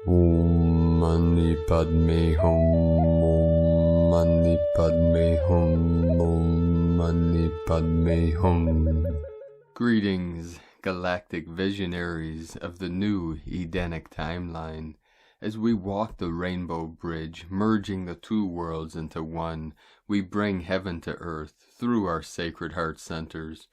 Om Mani Padme Hum. Om Mani Padme Hum. Om Mani Padme Hum. Greetings, galactic visionaries of the new Edenic timeline. As we walk the rainbow bridge, merging the two worlds into one, we bring heaven to earth through our sacred heart centers.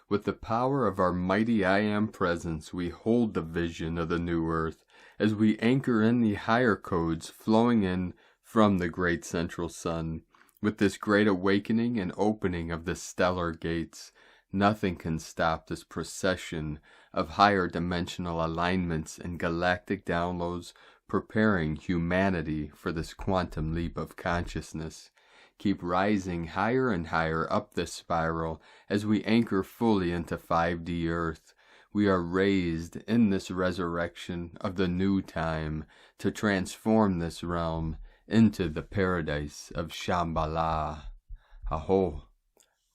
With the power of our mighty I Am presence, we hold the vision of the new earth as we anchor in the higher codes flowing in from the great central sun. With this great awakening and opening of the stellar gates, nothing can stop this procession of higher dimensional alignments and galactic downloads, preparing humanity for this quantum leap of consciousness. Keep rising higher and higher up this spiral as we anchor fully into 5D Earth. We are raised in this resurrection of the new time to transform this realm into the paradise of Shambhala. Aho!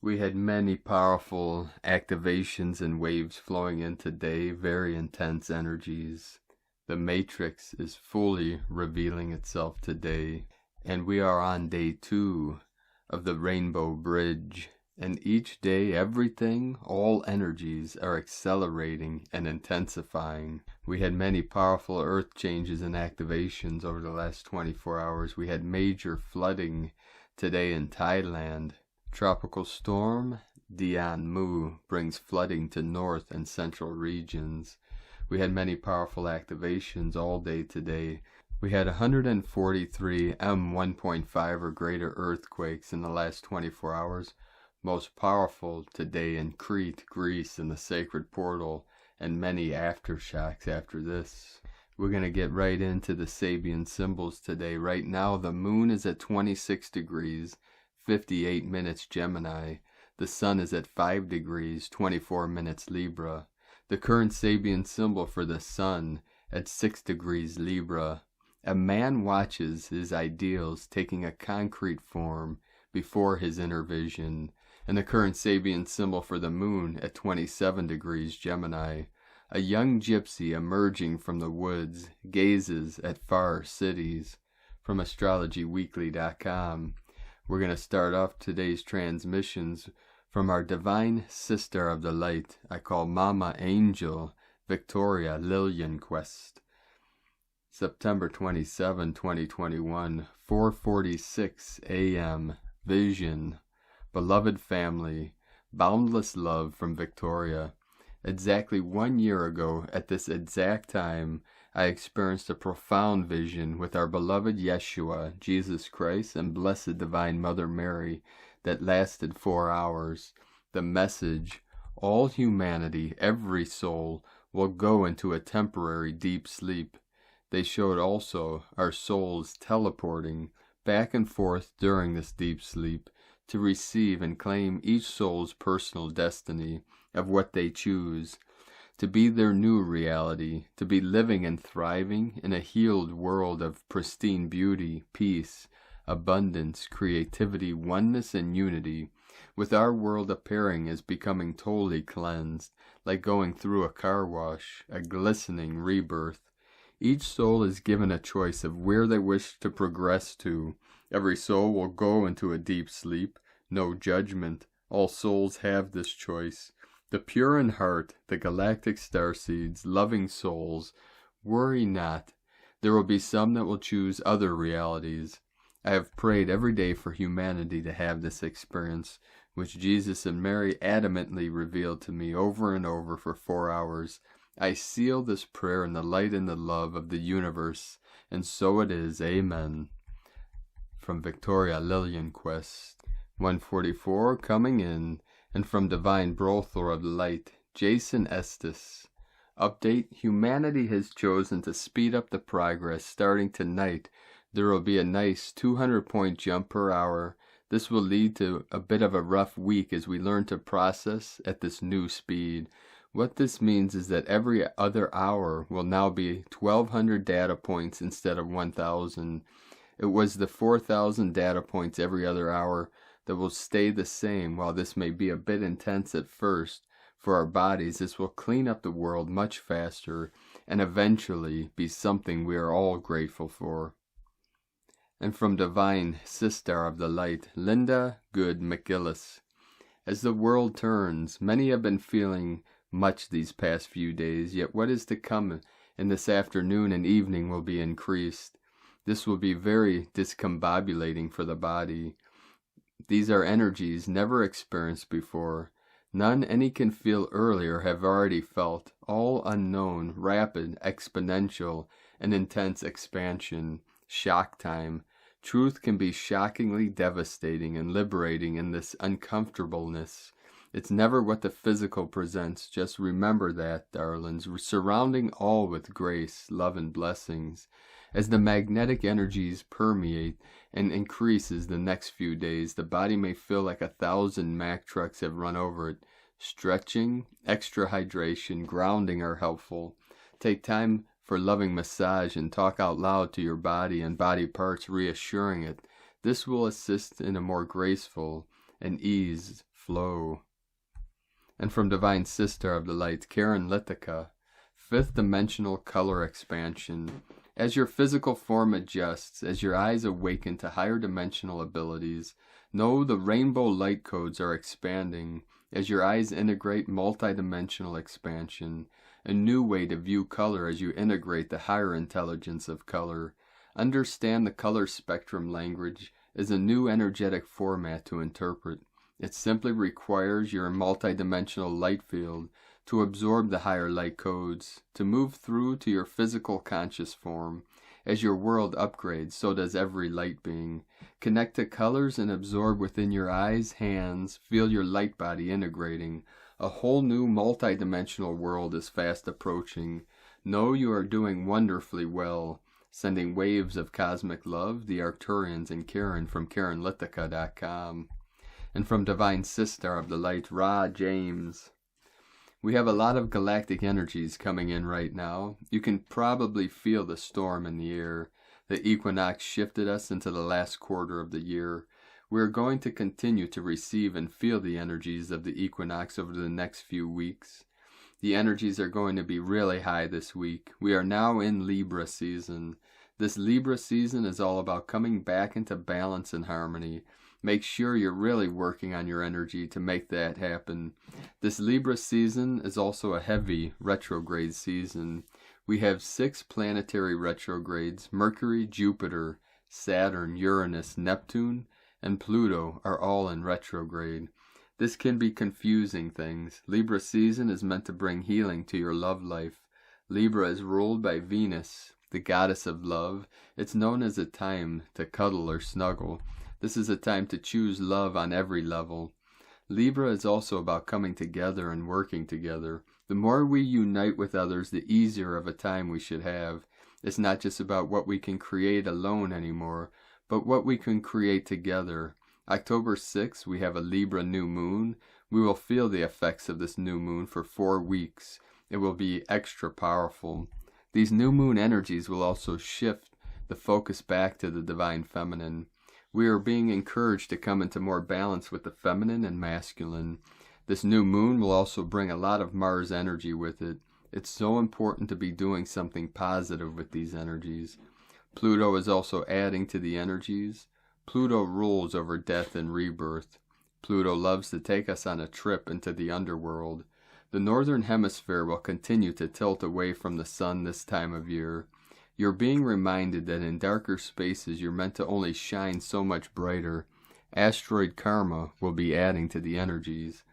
We had many powerful activations and waves flowing in today, very intense energies. The matrix is fully revealing itself today, and we are on day 2 of the Rainbow Bridge. And each day, everything, all energies are accelerating and intensifying. We had many powerful earth changes and activations over the last 24 hours. We had major flooding today in Thailand. Tropical storm Dian Mu brings flooding to north and central regions. We had many powerful activations all day today. We had 143 M1.5 or greater earthquakes in the last 24 hours. Most powerful today in Crete, Greece, in the sacred portal, and many aftershocks after this. We're going to get right into the Sabian symbols today. Right now, the moon is at 26 degrees, 58 minutes Gemini. The sun is at 5 degrees, 24 minutes Libra. The current Sabian symbol for the sun at 6 degrees Libra. A man watches his ideals taking a concrete form before his inner vision. And the current Sabian symbol for the moon at 27 degrees Gemini. A young gypsy emerging from the woods gazes at far cities. From astrologyweekly.com. We're going to start off today's transmissions from our divine sister of the light, I call Mama Angel, Victoria Lillianquest. September 27, 2021, 4:46 a.m. Vision. Beloved family, boundless love from Victoria. Exactly 1 year ago, at this exact time, I experienced a profound vision with our beloved Yeshua, Jesus Christ, and Blessed Divine Mother Mary that lasted 4 hours. The message, all humanity, every soul, will go into a temporary deep sleep. They showed also our souls teleporting back and forth during this deep sleep, to receive and claim each soul's personal destiny of what they choose, to be their new reality, to be living and thriving in a healed world of pristine beauty, peace, abundance, creativity, oneness, and unity, with our world appearing as becoming totally cleansed, like going through a car wash, a glistening rebirth. Each soul is given a choice of where they wish to progress to. Every soul will go into a deep sleep. No judgment. All souls have this choice. The pure in heart, the galactic starseeds, loving souls, worry not. There will be some that will choose other realities. I have prayed every day for humanity to have this experience, which Jesus and Mary adamantly revealed to me over and over for 4 hours. I seal this prayer in the light and the love of the universe, and so it is. Amen. From Victoria Lillianquest. 144 coming in, and from Divine Brothel of Light, Jason Estes. Update, humanity has chosen to speed up the progress. Starting tonight, there will be a nice 200-point jump per hour. This will lead to a bit of a rough week as we learn to process at this new speed. What this means is that every other hour will now be 1,200 data points instead of 1,000. It was the 4,000 data points every other hour that will stay the same. While this may be a bit intense at first for our bodies, this will clean up the world much faster and eventually be something we are all grateful for. And from Divine Sister of the Light, Linda Good McGillis. As the world turns, many have been feeling much these past few days, yet what is to come in this afternoon and evening will be increased. This will be very discombobulating for the body. These are energies never experienced before. None any can feel earlier have already felt, all unknown, rapid, exponential, and intense expansion, shock time. Truth can be shockingly devastating and liberating in this uncomfortableness. It's never what the physical presents, just remember that, darlings, surrounding all with grace, love, and blessings. As the magnetic energies permeate and increases the next few days, the body may feel like 1,000 Mack trucks have run over it. Stretching, extra hydration, grounding are helpful. Take time for loving massage and talk out loud to your body and body parts, reassuring it. This will assist in a more graceful and ease flow. And from Divine Sister of the Light, Karen Litica, 5th dimensional color expansion. As your physical form adjusts, as your eyes awaken to higher dimensional abilities, know the rainbow light codes are expanding. As your eyes integrate multidimensional expansion, a new way to view color as you integrate the higher intelligence of color. Understand the color spectrum language is a new energetic format to interpret. It simply requires your multidimensional light field to absorb the higher light codes, to move through to your physical conscious form. As your world upgrades, so does every light being. Connect to colors and absorb within your eyes, hands, feel your light body integrating. A whole new multidimensional world is fast approaching. Know you are doing wonderfully well. Sending waves of cosmic love, the Arcturians and Karen from KarenLitica.com. And from Divine Sister of the Light, Ra James. We have a lot of galactic energies coming in right now. You can probably feel the storm in the air. The equinox shifted us into the last quarter of the year. We are going to continue to receive and feel the energies of the equinox over the next few weeks. The energies are going to be really high this week. We are now in Libra season. This Libra season is all about coming back into balance and harmony. Make sure you're really working on your energy to make that happen. This Libra season is also a heavy retrograde season. We have 6 planetary retrogrades. Mercury, Jupiter, Saturn, Uranus, Neptune, and Pluto are all in retrograde. This can be confusing things. Libra season is meant to bring healing to your love life. Libra is ruled by Venus, the goddess of love. It's known as a time to cuddle or snuggle. This is a time to choose love on every level. Libra is also about coming together and working together. The more we unite with others, the easier of a time we should have. It's not just about what we can create alone anymore, but what we can create together. October 6th, we have a Libra new moon. We will feel the effects of this new moon for 4 weeks. It will be extra powerful. These new moon energies will also shift the focus back to the divine feminine. We are being encouraged to come into more balance with the feminine and masculine. This new moon will also bring a lot of Mars energy with it. It's so important to be doing something positive with these energies. Pluto is also adding to the energies. Pluto rules over death and rebirth. Pluto loves to take us on a trip into the underworld. The northern hemisphere will continue to tilt away from the sun this time of year. You're being reminded that in darker spaces you're meant to only shine so much brighter. Asteroid karma will be adding to the energies.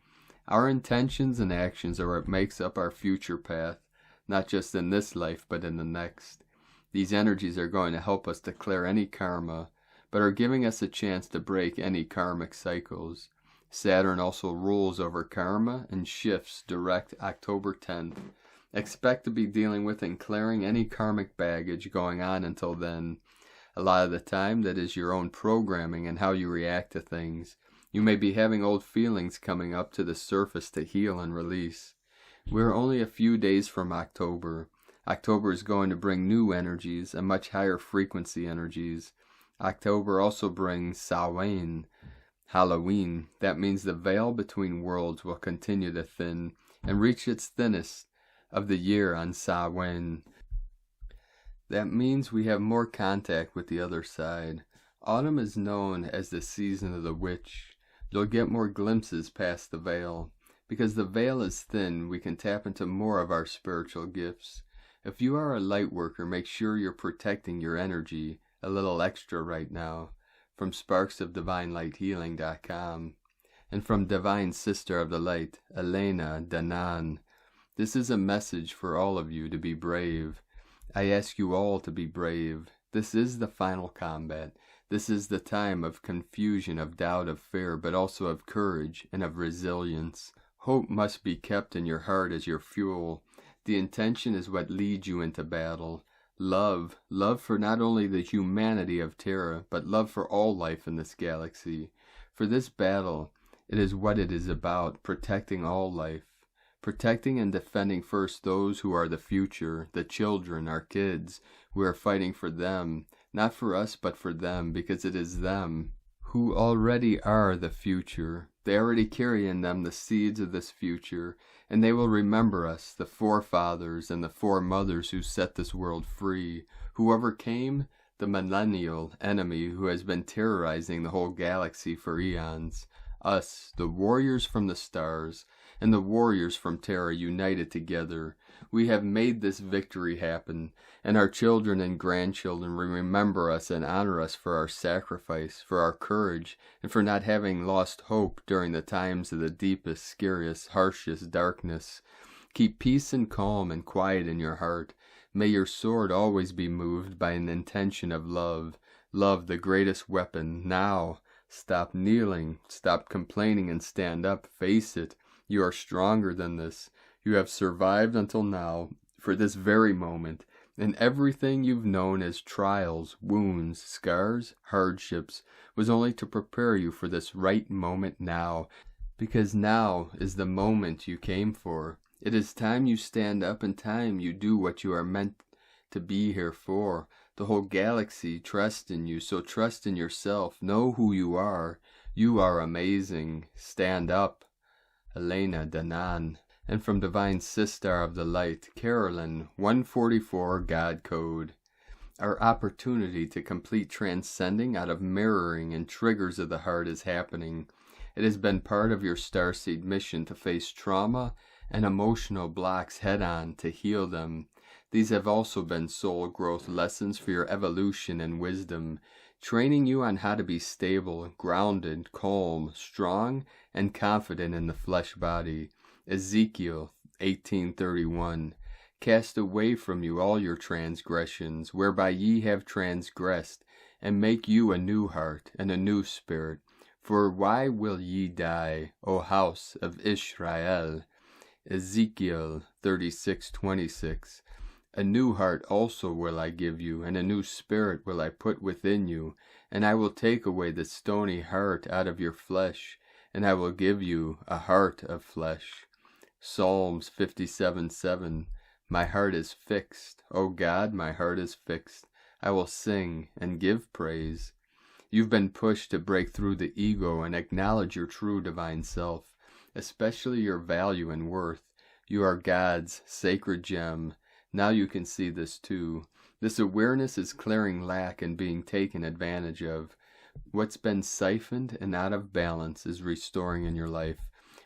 Our intentions and actions are what makes up our future path, not just in this life but in the next. These energies are going to help us to clear any karma, but are giving us a chance to break any karmic cycles. Saturn also rules over karma and shifts direct October 10th. Expect to be dealing with and clearing any karmic baggage going on until then. A lot of the time, that is your own programming and how you react to things. You may be having old feelings coming up to the surface to heal and release. We're only a few days from October. October is going to bring new energies and much higher frequency energies. October also brings Samhain, Halloween. That means the veil between worlds will continue to thin and reach its thinnest of the year on Samhain. That means we have more contact with the other side. Autumn is known as the season of the witch. You'll get more glimpses past the veil. Because the veil is thin, we can tap into more of our spiritual gifts. If you are a light worker, make sure you're protecting your energy a little extra right now. From sparksofdivinelighealing.com. And from Divine Sister of the Light, Elena Danan. This is a message for all of you to be brave. I ask you all to be brave. This is the final combat. This is the time of confusion, of doubt, of fear, but also of courage and of resilience. Hope must be kept in your heart as your fuel. The intention is what leads you into battle. Love for not only the humanity of Terra, but love for all life in this galaxy. For this battle, it is what it is about, protecting all life. Protecting and defending first those who are the future, the children, our kids. We are fighting for them, not for us, but for them, because it is them who already are the future. They already carry in them the seeds of this future, and they will remember us, the forefathers and the foremothers who set this world free, who overcame the millennial enemy who has been terrorizing the whole galaxy for eons. Us, the warriors from the stars, and the warriors from Terra united together. We have made this victory happen, and our children and grandchildren will remember us and honor us for our sacrifice, for our courage, and for not having lost hope during the times of the deepest, scariest, harshest darkness. Keep peace and calm and quiet in your heart. May your sword always be moved by an intention of love. Love, the greatest weapon, now. Stop kneeling, stop complaining, and stand up. Face it. You are stronger than this. You have survived until now, for this very moment, and everything you've known as trials, wounds, scars, hardships, was only to prepare you for this right moment now, because now is the moment you came for. It is time you stand up, and time you do what you are meant to be here for. The whole galaxy trusts in you, so trust in yourself. Know who you are. You are amazing. Stand up. Elena Danan. And from Divine Sister of the Light, Carolyn, 144 God Code. Our opportunity to complete transcending out of mirroring and triggers of the heart is happening. It has been part of your Starseed mission to face trauma and emotional blocks head-on, to heal them. These have also been soul growth lessons for your evolution and wisdom, training you on how to be stable, grounded, calm, strong, and confident in the flesh body. Ezekiel 18:31. Cast away from you all your transgressions, whereby ye have transgressed, and make you a new heart and a new spirit. For why will ye die, O house of Israel? Ezekiel 36:26. A new heart also will I give you, and a new spirit will I put within you, and I will take away the stony heart out of your flesh, and I will give you a heart of flesh. Psalms 57:7. My heart is fixed, O God, my heart is fixed. I will sing and give praise. You've been pushed to break through the ego and acknowledge your true divine self, especially your value and worth. You are God's sacred gem. Now you can see this too. This awareness is clearing lack and being taken advantage of. What's been siphoned and out of balance is restoring in your life.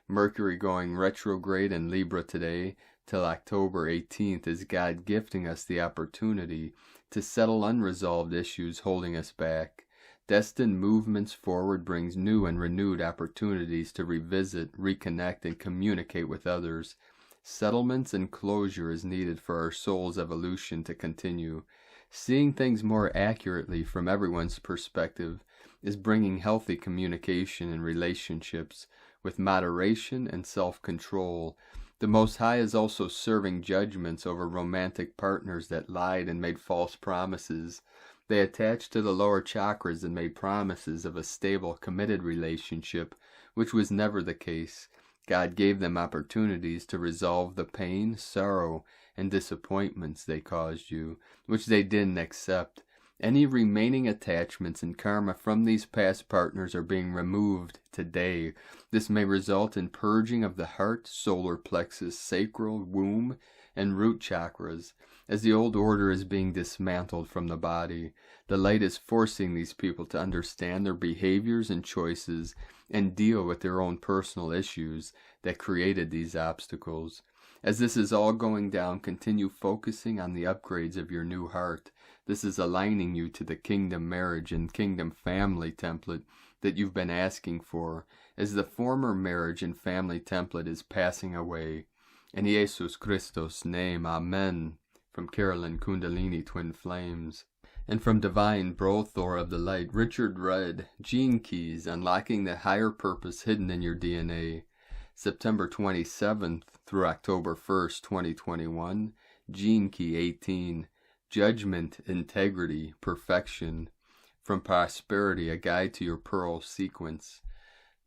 Mercury going retrograde in Libra today till October 18th is God gifting us the opportunity to settle unresolved issues holding us back. Destined movements forward brings new and renewed opportunities to revisit, reconnect, and communicate with others. Settlements and closure is needed for our soul's evolution to continue. Seeing things more accurately from everyone's perspective is bringing healthy communication and relationships with moderation and self-control. The Most High is also serving judgments over romantic partners that lied and made false promises. They attached to the lower chakras and made promises of a stable, committed relationship, which was never the case. God gave them opportunities to resolve the pain, sorrow, and disappointments they caused you, which they didn't accept. Any remaining attachments and karma from these past partners are being removed today. This may result in purging of the heart, solar plexus, sacral, womb, and root chakras, As the old order is being dismantled from the body, the light is forcing these people to understand their behaviors and choices and deal with their own personal issues that created these obstacles. As this is all going down, continue focusing on the upgrades of your new heart. This is aligning you to the kingdom marriage and kingdom family template that you've been asking for, as the former marriage and family template is passing away. In Jesus Christos' name, Amen. From Carolyn Kundalini Twin Flames. And from Divine Brothor of the Light, Richard Rudd, Gene Keys, Unlocking the Higher Purpose Hidden in Your DNA. September 27th through October 1st, 2021. Gene Key 18. Judgment, Integrity, Perfection. From Prosperity, A Guide to Your Pearl Sequence.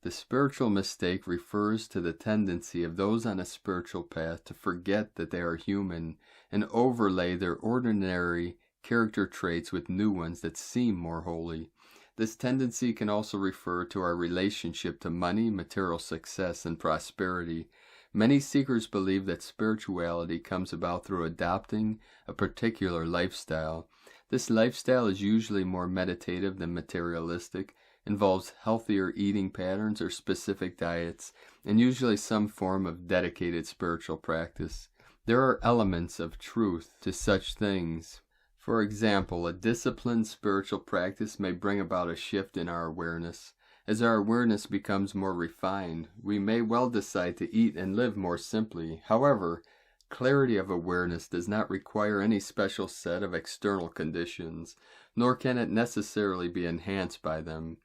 The spiritual mistake refers to the tendency of those on a spiritual path to forget that they are human and overlay their ordinary character traits with new ones that seem more holy. This tendency can also refer to our relationship to money, material success, and prosperity. Many seekers believe that spirituality comes about through adopting a particular lifestyle. This lifestyle is usually more meditative than materialistic, involves healthier eating patterns or specific diets, and usually some form of dedicated spiritual practice. There are elements of truth to such things. For example, a disciplined spiritual practice may bring about a shift in our awareness. As our awareness becomes more refined, we may well decide to eat and live more simply. However, clarity of awareness does not require any special set of external conditions, nor can it necessarily be enhanced by them.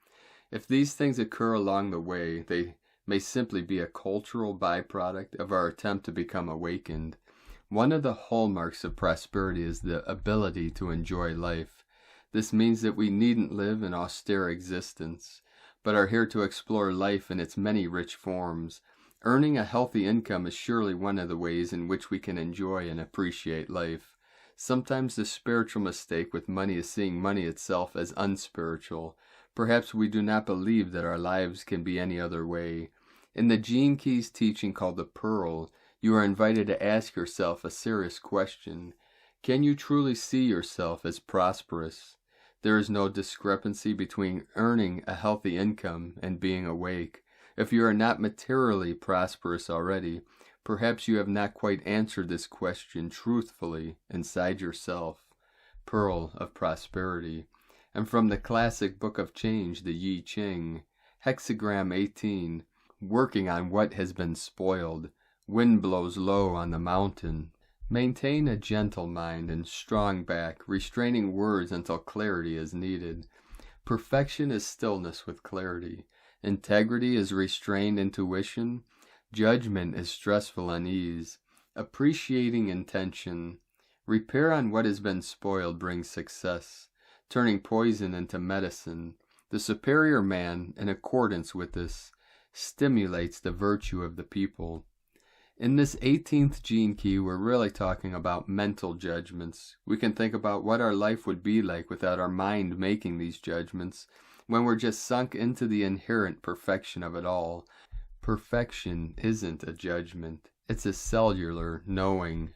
If these things occur along the way, they may simply be a cultural byproduct of our attempt to become awakened. One of the hallmarks of prosperity is the ability to enjoy life. This means that we needn't live an austere existence, but are here to explore life in its many rich forms. Earning a healthy income is surely one of the ways in which we can enjoy and appreciate life. Sometimes the spiritual mistake with money is seeing money itself as unspiritual. Perhaps we do not believe that our lives can be any other way. In the Gene Keys teaching called The Pearl, you are invited to ask yourself a serious question. Can you truly see yourself as prosperous? There is no discrepancy between earning a healthy income and being awake. If you are not materially prosperous already, perhaps you have not quite answered this question truthfully inside yourself. Pearl of Prosperity. And from the classic Book of Change, the Yi Ching, Hexagram 18, working on what has been spoiled. Wind blows low on the mountain. Maintain a gentle mind and strong back, restraining words until clarity is needed. Perfection is stillness with clarity. Integrity is restrained intuition. Judgment is stressful unease. Appreciating intention. Repair on what has been spoiled brings success. Turning poison into medicine. The superior man, in accordance with this, stimulates the virtue of the people. In this 18th gene key, we're really talking about mental judgments. We can think about what our life would be like without our mind making these judgments, when we're just sunk into the inherent perfection of it all. Perfection isn't a judgment. It's a cellular knowing.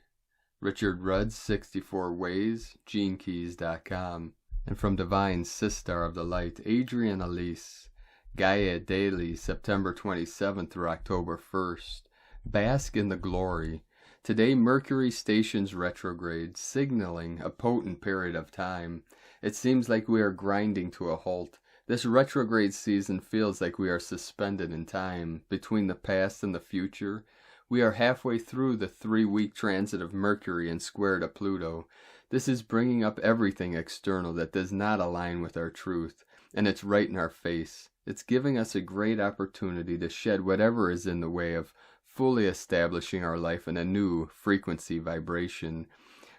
Richard Rudd's 64 Ways, GeneKeys.com. And from Divine Sister of the Light, Adrian Elise, Gaia Daily, September 27th through October 1st. Bask in the glory. Today Mercury stations retrograde, signaling a potent period of time. It seems like we are grinding to a halt. This retrograde season feels like we are suspended in time, between the past and the future. We are halfway through the 3-week transit of Mercury and square to Pluto. This is bringing up everything external that does not align with our truth, and it's right in our face. It's giving us a great opportunity to shed whatever is in the way of fully establishing our life in a new frequency vibration.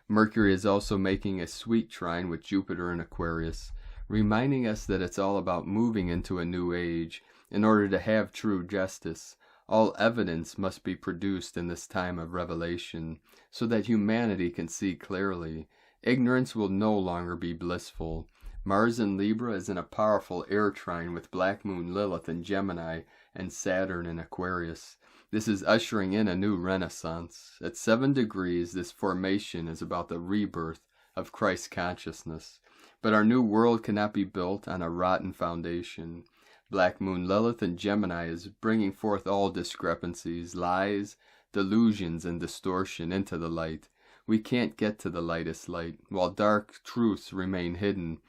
Mercury is also making a sweet trine with Jupiter in Aquarius, reminding us that it's all about moving into a new age. In order to have true justice, all evidence must be produced in this time of revelation, so that humanity can see clearly. Ignorance will no longer be blissful. Mars in Libra is in a powerful air trine with Black Moon Lilith in Gemini and Saturn in Aquarius. This is ushering in a new renaissance. At 7 degrees, this formation is about the rebirth of Christ consciousness. But our new world cannot be built on a rotten foundation. Black Moon Lilith in Gemini is bringing forth all discrepancies, lies, delusions, and distortion into the light. We can't get to the lightest light, while dark truths remain hidden.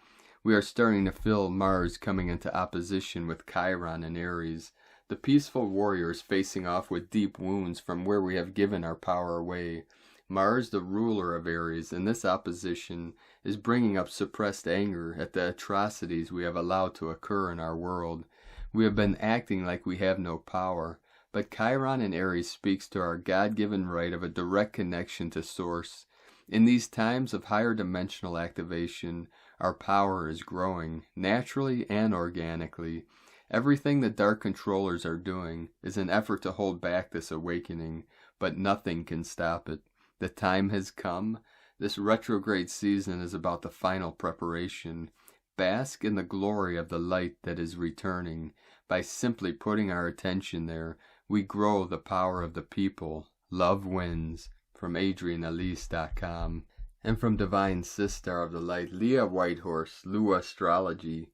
We are starting to feel Mars coming into opposition with Chiron and Aries. The peaceful warriors facing off with deep wounds from where we have given our power away. Mars, the ruler of Aries, in this opposition, is bringing up suppressed anger at the atrocities we have allowed to occur in our world. We have been acting like we have no power, but Chiron in Aries speaks to our God-given right of a direct connection to Source. In these times of higher dimensional activation, our power is growing, naturally and organically. Everything the dark controllers are doing is an effort to hold back this awakening, but nothing can stop it. The time has come. This retrograde season is about the final preparation. Bask in the glory of the light that is returning. By simply putting our attention there, we grow the power of the people. Love wins. From AdrianElise.com. And from Divine Sister of the Light, Leah Whitehorse, Lua Astrology.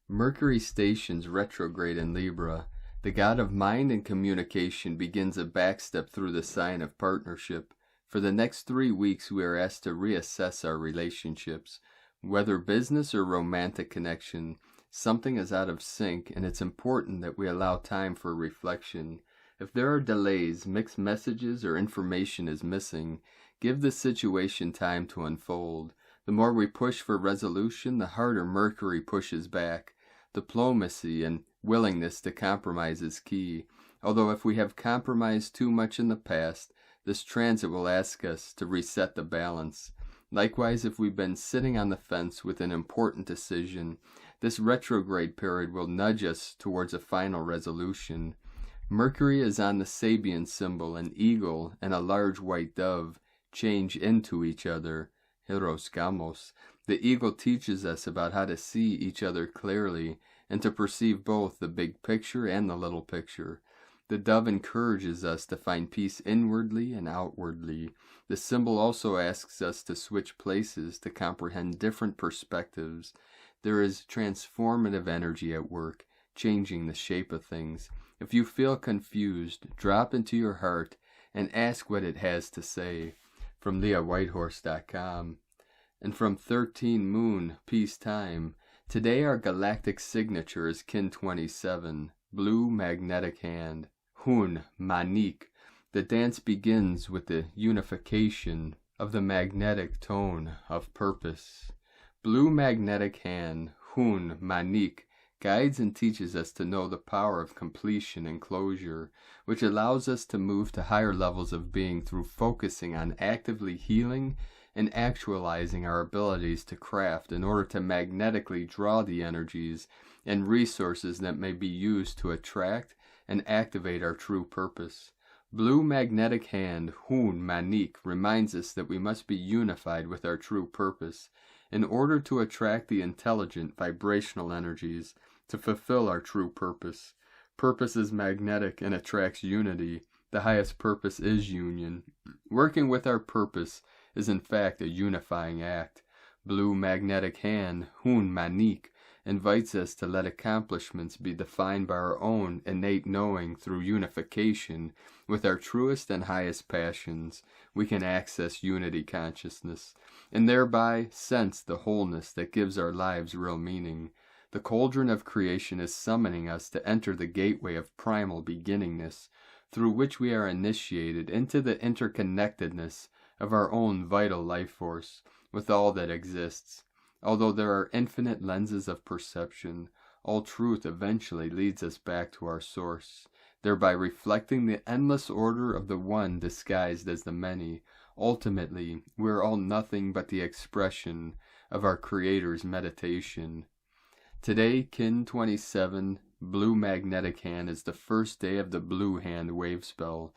Mercury stations retrograde in Libra. The god of mind and communication begins a backstep through the sign of partnership. For the next 3 weeks, we are asked to reassess our relationships. Whether business or romantic connection, something is out of sync, and it's important that we allow time for reflection. If there are delays, mixed messages, or information is missing, give the situation time to unfold. The more we push for resolution, the harder Mercury pushes back. Diplomacy and willingness to compromise is key. Although if we have compromised too much in the past, this transit will ask us to reset the balance. Likewise, if we've been sitting on the fence with an important decision, this retrograde period will nudge us towards a final resolution. Mercury is on the Sabian symbol. An eagle and a large white dove change into each other. Hieros, Gamos. The eagle teaches us about how to see each other clearly and to perceive both the big picture and the little picture. The dove encourages us to find peace inwardly and outwardly. The symbol also asks us to switch places to comprehend different perspectives. There is transformative energy at work, changing the shape of things. If you feel confused, drop into your heart and ask what it has to say. From LeahWhitehorse.com. And from 13 Moon, Peacetime. Today our galactic signature is Kin 27, blue magnetic hand. Hun, Manik. The dance begins with the unification of the magnetic tone of purpose. Blue magnetic hand, Hun, Manik, guides and teaches us to know the power of completion and closure, which allows us to move to higher levels of being through focusing on actively healing and actualizing our abilities to craft in order to magnetically draw the energies and resources that may be used to attract and activate our true purpose. Blue magnetic hand, Hun Manik, reminds us that we must be unified with our true purpose in order to attract the intelligent vibrational energies to fulfill our true purpose. Purpose is magnetic and attracts unity. The highest purpose is union. Working with our purpose is in fact a unifying act. Blue magnetic hand, Hun Manik, invites us to let accomplishments be defined by our own innate knowing. Through unification with our truest and highest passions, we can access unity consciousness, and thereby sense the wholeness that gives our lives real meaning. The cauldron of creation is summoning us to enter the gateway of primal beginningness, through which we are initiated into the interconnectedness of our own vital life force with all that exists. Although there are infinite lenses of perception, all truth eventually leads us back to our source, thereby reflecting the endless order of the one disguised as the many. Ultimately, we are all nothing but the expression of our Creator's meditation. Today, Kin 27, Blue Magnetic Hand, is the first day of the Blue Hand Wavespell.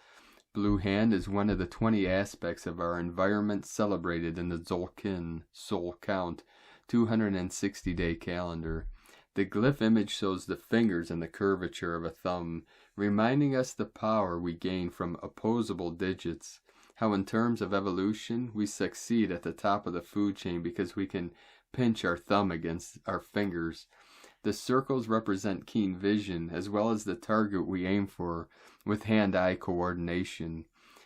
Blue Hand is one of the 20 aspects of our environment celebrated in the Tzolk'in, Soul Count, 260-day calendar. The glyph image shows the fingers and the curvature of a thumb, reminding us the power we gain from opposable digits, how in terms of evolution we succeed at the top of the food chain because we can pinch our thumb against our fingers. The circles represent keen vision as well as the target we aim for with hand-eye coordination.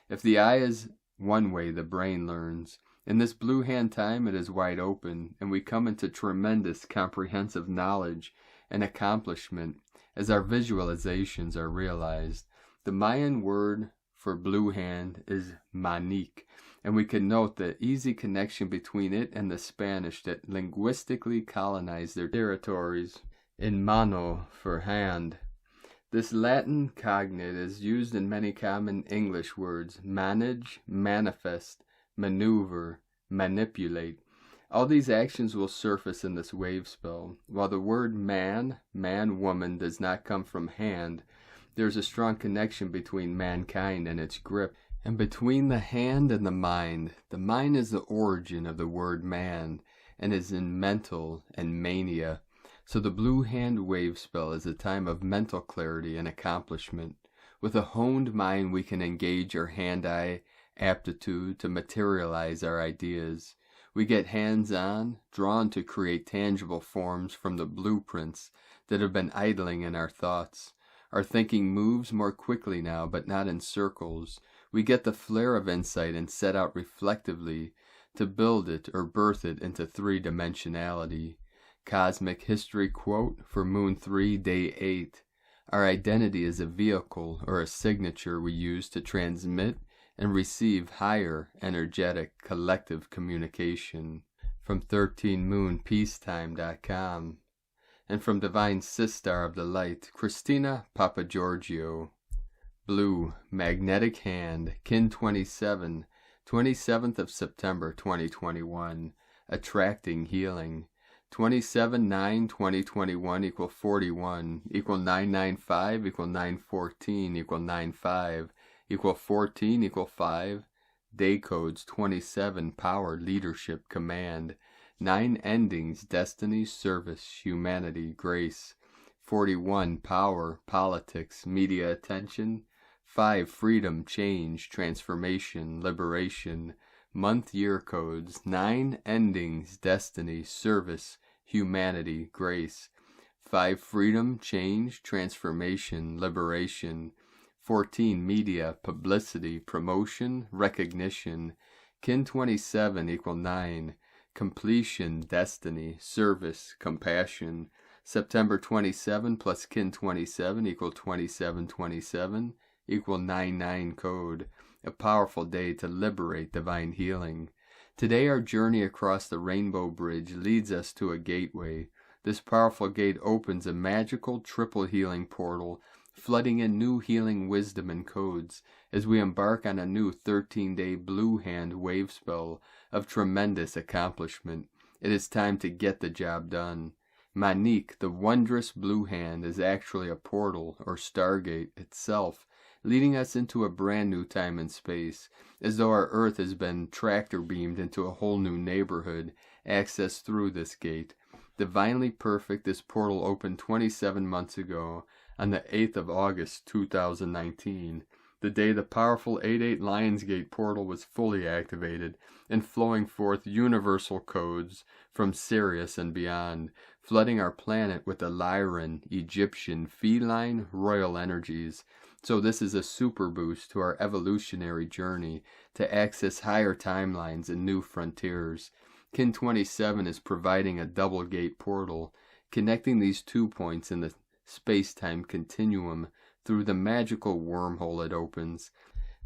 If the eye is one way, the brain learns. In this blue hand time it is wide open, and we come into tremendous comprehensive knowledge and accomplishment as our visualizations are realized. The Mayan word for blue hand is manik, and we can note the easy connection between it and the Spanish that linguistically colonized their territories in mano for hand. This Latin cognate is used in many common English words: manage, manifest, maneuver, manipulate. All these actions will surface in this wave spell. While the word man, woman does not come from hand, there is a strong connection between mankind and its grip, and between the hand and the mind. The mind is the origin of the word man, and is in mental and mania. So the blue hand wave spell is a time of mental clarity and accomplishment. With a honed mind we can engage our hand-eye aptitude to materialize our ideas. We get hands-on, drawn to create tangible forms from the blueprints that have been idling in our thoughts. Our thinking moves more quickly now, but not in circles. We get the flare of insight and set out reflectively to build it or birth it into three-dimensionality. Cosmic History quote for Moon 3, Day 8. Our identity is a vehicle or a signature we use to transmit and receive higher, energetic, collective communication. From 13moonpeacetime.com. And from Divine Sistar of the Light, Christina Papagiorgio. Blue, Magnetic Hand, Kin 27, 27th of September 2021. Attracting Healing. 27-9-2021 equal 41, equal 995, equal 914, equal 95, equal 14, equal 5. Day codes 27, Power, Leadership, Command. 9 endings, Destiny, Service, Humanity, Grace. 41, Power, Politics, Media Attention. 5, Freedom, Change, Transformation, Liberation. Month year codes 9 endings, Destiny, Service, Humanity, Grace. 5, Freedom, Change, Transformation, Liberation. 14, Media, Publicity, Promotion, Recognition. Kin 27 equal 9, Completion, Destiny, Service, Compassion. September 27 plus Kin 27 equal 2727 equal 99 code. A powerful day to liberate divine healing. Today our journey across the Rainbow Bridge leads us to a gateway. This powerful gate opens a magical triple healing portal, flooding in new healing wisdom and codes as we embark on a new 13-day blue hand wave spell of tremendous accomplishment. It is time to get the job done. Manik, the wondrous blue hand, is actually a portal or stargate itself, leading us into a brand new time and space, as though our earth has been tractor beamed into a whole new neighborhood, accessed through this gate. Divinely perfect, this portal opened 27 months ago, on the 8th of August 2019, the day the powerful 8-8 Lionsgate portal was fully activated and flowing forth universal codes from Sirius and beyond, flooding our planet with the Lyran, Egyptian, feline, royal energies. So this is a super boost to our evolutionary journey to access higher timelines and new frontiers. Kin 27 is providing a double gate portal, connecting these 2 points in the space-time continuum through the magical wormhole it opens.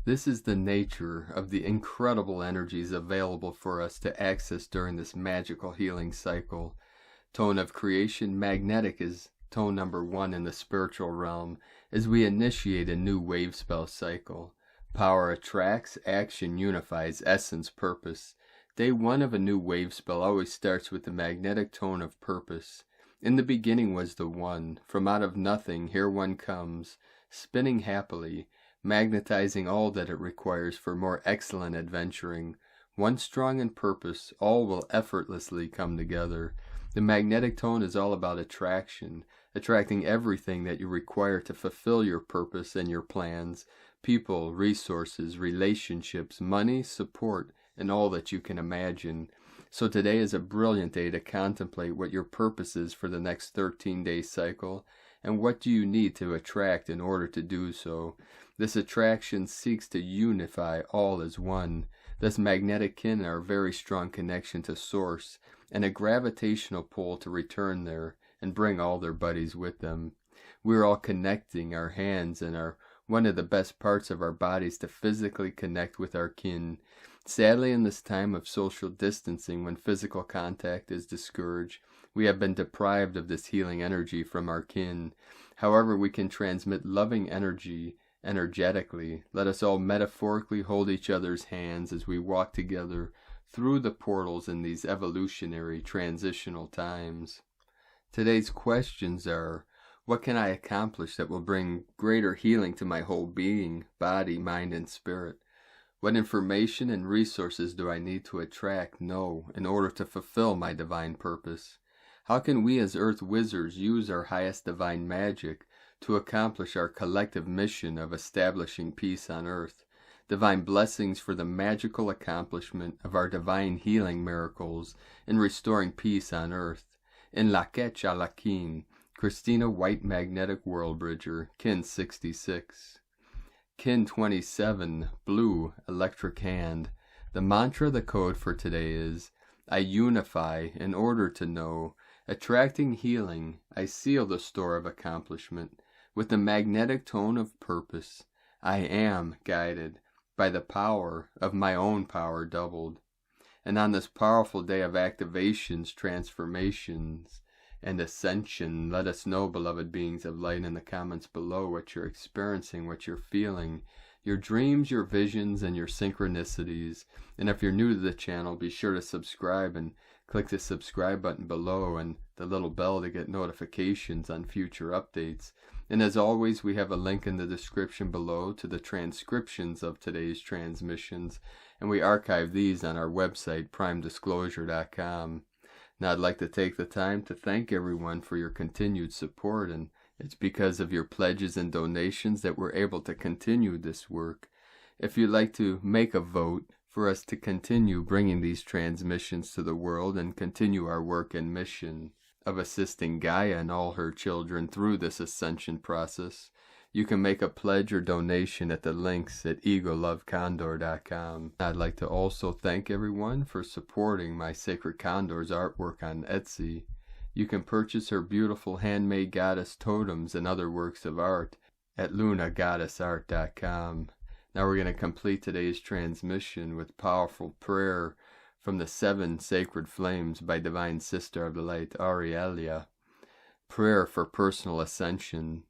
This is the nature of the incredible energies available for us to access during this magical healing cycle. Tone of creation, magnetic, is tone number 1 in the spiritual realm as we initiate a new wave spell cycle. Power attracts, action unifies, essence, purpose. Day 1 of a new wave spell always starts with the magnetic tone of purpose. In the beginning was the One. From out of nothing, here one comes, spinning happily, magnetizing all that it requires for more excellent adventuring. Once strong in purpose, all will effortlessly come together. The magnetic tone is all about attraction, attracting everything that you require to fulfill your purpose and your plans, people, resources, relationships, money, support, and all that you can imagine. So today is a brilliant day to contemplate what your purpose is for the next 13-day cycle, and what do you need to attract in order to do so. This attraction seeks to unify all as one. This magnetic kin are a very strong connection to Source, and a gravitational pull to return there and bring all their buddies with them. We're all connecting our hands and are one of the best parts of our bodies to physically connect with our kin. Sadly, in this time of social distancing, when physical contact is discouraged, we have been deprived of this healing energy from our kin. However, we can transmit loving energy energetically. Let us all metaphorically hold each other's hands as we walk together through the portals in these evolutionary transitional times. Today's questions are, what can I accomplish that will bring greater healing to my whole being, body, mind, and spirit? What information and resources do I need to attract, know, in order to fulfill my divine purpose? How can we as Earth Wizards use our highest divine magic to accomplish our collective mission of establishing peace on Earth? Divine blessings for the magical accomplishment of our divine healing miracles in restoring peace on Earth. In Lakech Alakin, Christina White Magnetic World Bridger, Kin 66. Kin 27, Blue Electric Hand. The mantra, the code for today is, I unify in order to know. Attracting healing, I seal the store of accomplishment. With the magnetic tone of purpose, I am guided by the power of my own power doubled. And on this powerful day of activations, transformations, and ascension, let us know, beloved beings of light, in the comments below what you're experiencing, what you're feeling, your dreams, your visions, and your synchronicities. And if you're new to the channel, be sure to subscribe and click the subscribe button below and the little bell to get notifications on future updates. And as always, we have a link in the description below to the transcriptions of today's transmissions, and we archive these on our website, primedisclosure.com. Now I'd like to take the time to thank everyone for your continued support, and it's because of your pledges and donations that we're able to continue this work. If you'd like to make a vote for us to continue bringing these transmissions to the world and continue our work and mission of assisting Gaia and all her children through this ascension process, you can make a pledge or donation at the links at egolovecondor.com. I'd like to also thank everyone for supporting my Sacred Condor's artwork on Etsy. You can purchase her beautiful handmade goddess totems and other works of art at lunagoddessart.com. Now we're going to complete today's transmission with powerful prayer from the 7 Sacred Flames by Divine Sister of the Light, Aurelia. Prayer for personal ascension.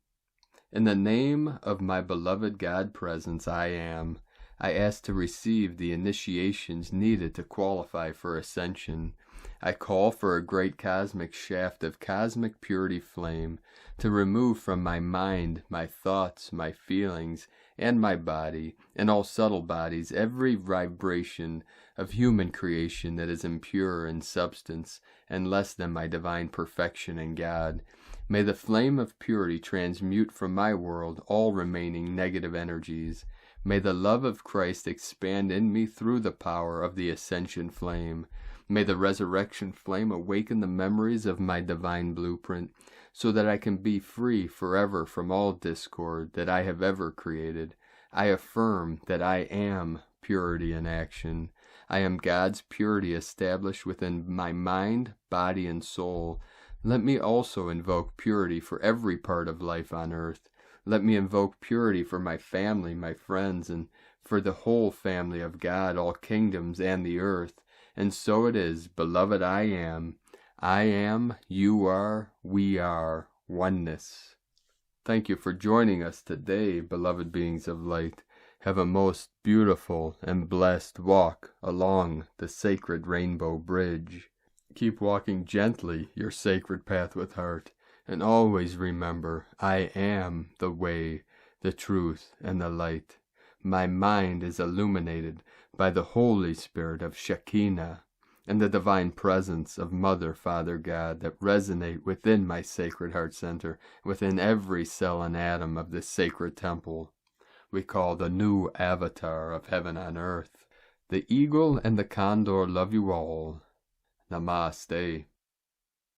In the name of my beloved God Presence, I am. I ask to receive the initiations needed to qualify for ascension. I call for a great cosmic shaft of cosmic purity flame to remove from my mind, my thoughts, my feelings, and my body, and all subtle bodies, every vibration of human creation that is impure in substance and less than my divine perfection in God. May the flame of purity transmute from my world all remaining negative energies. May the love of Christ expand in me through the power of the ascension flame. May the resurrection flame awaken the memories of my divine blueprint, so that I can be free forever from all discord that I have ever created. I affirm that I am purity in action. I am God's purity established within my mind, body, and soul. Let me also invoke purity for every part of life on earth. Let me invoke purity for my family, my friends, and for the whole family of God, all kingdoms, and the earth. And so it is, beloved, I am, you are, we are, oneness. Thank you for joining us today, beloved beings of light. Have a most beautiful and blessed walk along the sacred rainbow bridge. Keep walking gently your sacred path with heart, and always remember, I am the way, the truth, and the light. My mind is illuminated by the Holy Spirit of Shekinah and the divine presence of Mother, Father, God that resonate within my Sacred Heart Center, within every cell and atom of this sacred temple we call the new avatar of heaven on earth. The eagle and the condor love you all. Namaste.